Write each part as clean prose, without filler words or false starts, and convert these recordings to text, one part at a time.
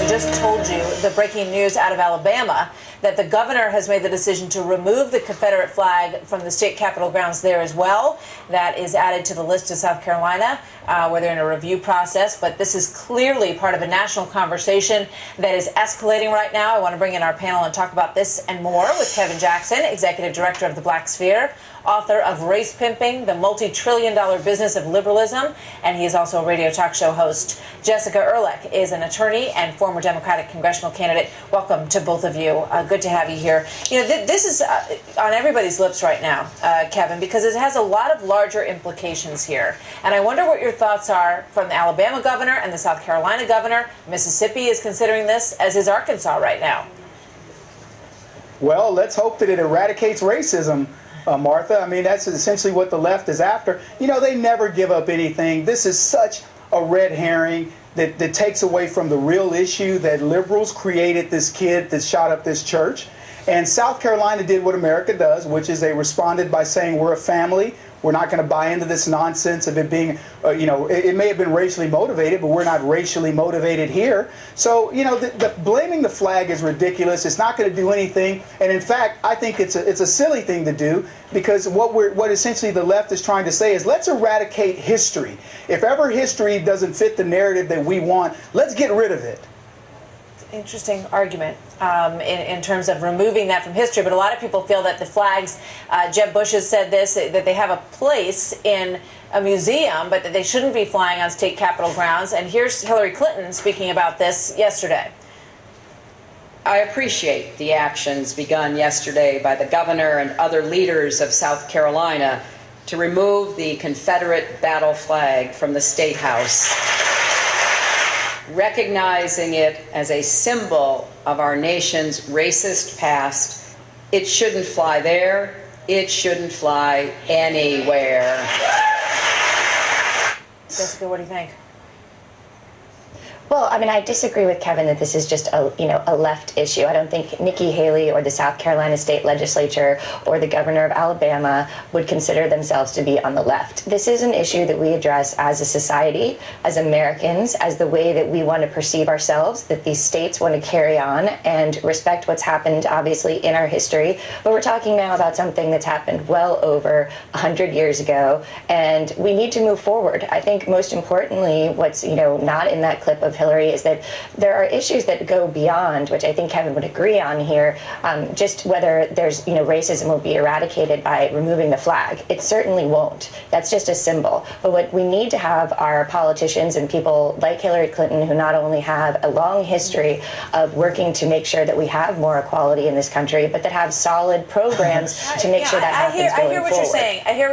we just told you the breaking news out of Alabama that the governor has made the decision to remove the Confederate flag from the state capitol grounds there as well. That is added to the list of South Carolina, where they're in a review process. But this is clearly part of a national conversation that is escalating right now. I want to bring in our panel and talk about this and more with Kevin Jackson, Executive Director of the Black Sphere, author of Race Pimping, the Multi-Trillion-Dollar Business of Liberalism, and he is also a radio talk show host. Jessica Ehrlich is an attorney and former Democratic congressional candidate. Welcome to both of you. Good to have you here. You know, this is on everybody's lips right now, Kevin, because it has a lot of larger implications here. And I wonder what your thoughts are from the Alabama governor and the South Carolina governor. Mississippi is considering this, as is Arkansas right now. Well, let's hope that it eradicates racism. Martha, I mean, that's essentially what the left is after. You know, they never give up anything. This is such a red herring that takes away from the real issue that liberals created this kid that shot up this church. And South Carolina did what America does, which is they responded by saying, we're a family. We're not going to buy into this nonsense of it being, you know, it may have been racially motivated, but we're not racially motivated here. So, you know, blaming the flag is ridiculous. It's not going to do anything. And in fact, I think it's a silly thing to do, because what essentially the left is trying to say is, let's eradicate history. If ever history doesn't fit the narrative that we want, let's get rid of it. Interesting argument in terms of removing that from history, but a lot of people feel that the flags, Jeb Bush has said this, that they have a place in a museum, but that they shouldn't be flying on state capitol grounds. And here's Hillary Clinton speaking about this yesterday. I appreciate the actions begun yesterday by the governor and other leaders of South Carolina to remove the Confederate battle flag from the State House, recognizing it as a symbol of our nation's racist past. It shouldn't fly there. It shouldn't fly anywhere. Jessica, what do you think? Well, I mean, I disagree with Kevin that this is just a left issue. I don't think Nikki Haley or the South Carolina State Legislature or the governor of Alabama would consider themselves to be on the left. This is an issue that we address as a society, as Americans, as the way that we want to perceive ourselves, that these states want to carry on and respect what's happened, obviously, in our history. But we're talking now about something that's happened well over 100 years ago, and we need to move forward. I think most importantly, what's not in that clip of Hillary is that there are issues that go beyond, which I think Kevin would agree on here, just whether there's racism will be eradicated by removing the flag. It certainly won't. That's just a symbol. But what we need to have are politicians and people like Hillary Clinton, who not only have a long history of working to make sure that we have more equality in this country, but that have solid programs to make sure that happens going forward. I hear what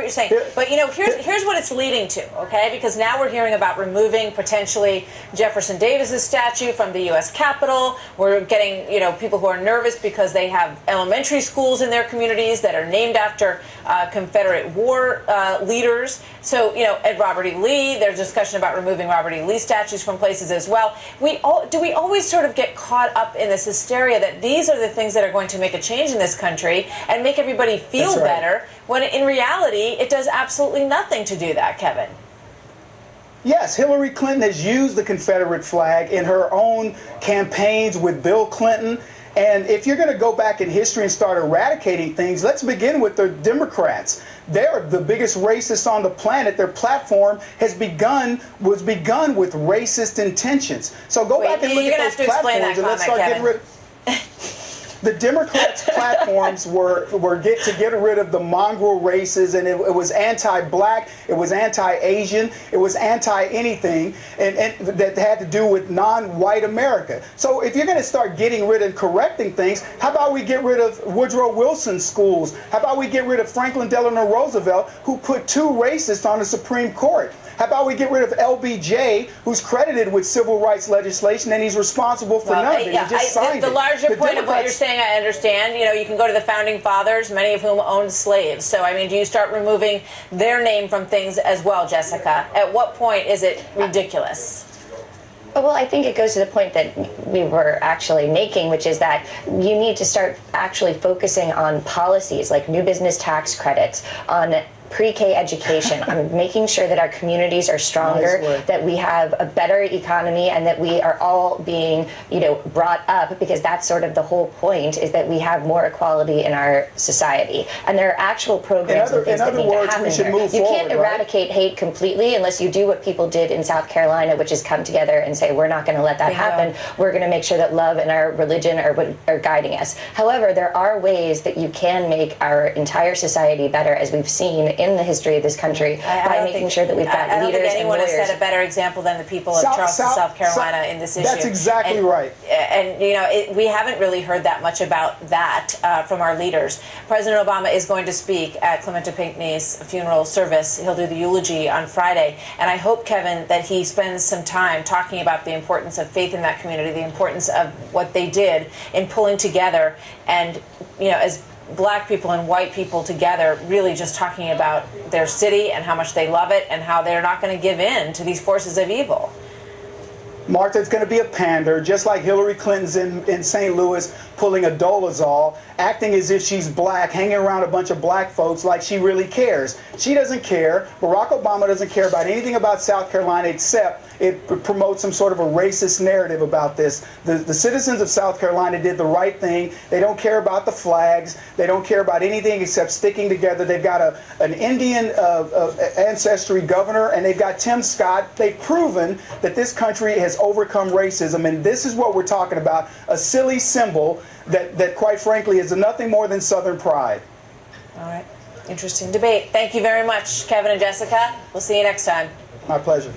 you're saying. But here's what it's leading to, okay? Because now we're hearing about removing potentially Jefferson Davis's statue from the U.S. Capitol. We're getting, people who are nervous because they have elementary schools in their communities that are named after Confederate war leaders. So, at Robert E. Lee, there's discussion about removing Robert E. Lee statues from places as well. Do we always sort of get caught up in this hysteria that these are the things that are going to make a change in this country and make everybody feel better, when in reality, it does absolutely nothing to do that, Kevin? Yes, Hillary Clinton has used the Confederate flag in her own campaigns with Bill Clinton. And if you're going to go back in history and start eradicating things, let's begin with the Democrats. They're the biggest racists on the planet. Their platform was begun with racist intentions. So go back and look at those platforms and let's start getting rid of. The Democrats' platforms were to get rid of the mongrel races, and it was anti-black, it was anti-Asian, it was anti-anything, and that had to do with non-white America. So if you're going to start getting rid and correcting things, how about we get rid of Woodrow Wilson's schools? How about we get rid of Franklin Delano Roosevelt, who put 2 racists on the Supreme Court? How about we get rid of LBJ, who's credited with civil rights legislation, and he's responsible for none of it. He just signed it. The larger point of what you're saying, I understand. You can go to the founding fathers, many of whom owned slaves. So, do you start removing their name from things as well, Jessica? At what point is it ridiculous? Well, I think it goes to the point that we were actually making, which is that you need to start actually focusing on policies like new business tax credits, on pre-K education, on making sure that our communities are stronger, Nice, that we have a better economy, and that we are all being, brought up, because that's sort of the whole point, is that we have more equality in our society. And there are actual programs and things that need to happen here. You can't eradicate hate completely unless you do what people did in South Carolina, which is come together and say, we're not going to let that happen. We're going to make sure that love and our religion are guiding us. However, there are ways that you can make our entire society better, as we've seen in the history of this country, by making sure that we've got leaders and lawyers. I don't think anyone has set a better example than the people of Charleston, South Carolina in this issue. That's exactly right. And we haven't really heard that much about that from our leaders. President Obama is going to speak at Clementa Pinckney's funeral service. He'll do the eulogy on Friday. And I hope, Kevin, that he spends some time talking about the importance of faith in that community, the importance of what they did in pulling together, and, as Black people and white people together, really just talking about their city and how much they love it and how they're not going to give in to these forces of evil. Martha, it's going to be a pander, just like Hillary Clinton's in St. Louis pulling a dolazol, acting as if she's black, hanging around a bunch of black folks like she really cares. She doesn't care. Barack Obama doesn't care about anything about South Carolina, except it promotes some sort of a racist narrative about this. The citizens of South Carolina did the right thing. They don't care about the flags. They don't care about anything except sticking together. They've got an Indian ancestry governor, and they've got Tim Scott. They've proven that this country has overcome racism, and this is what we're talking about, a silly symbol that quite frankly is nothing more than Southern pride. All right. Interesting debate. Thank you very much, Kevin and Jessica. We'll see you next time. My pleasure.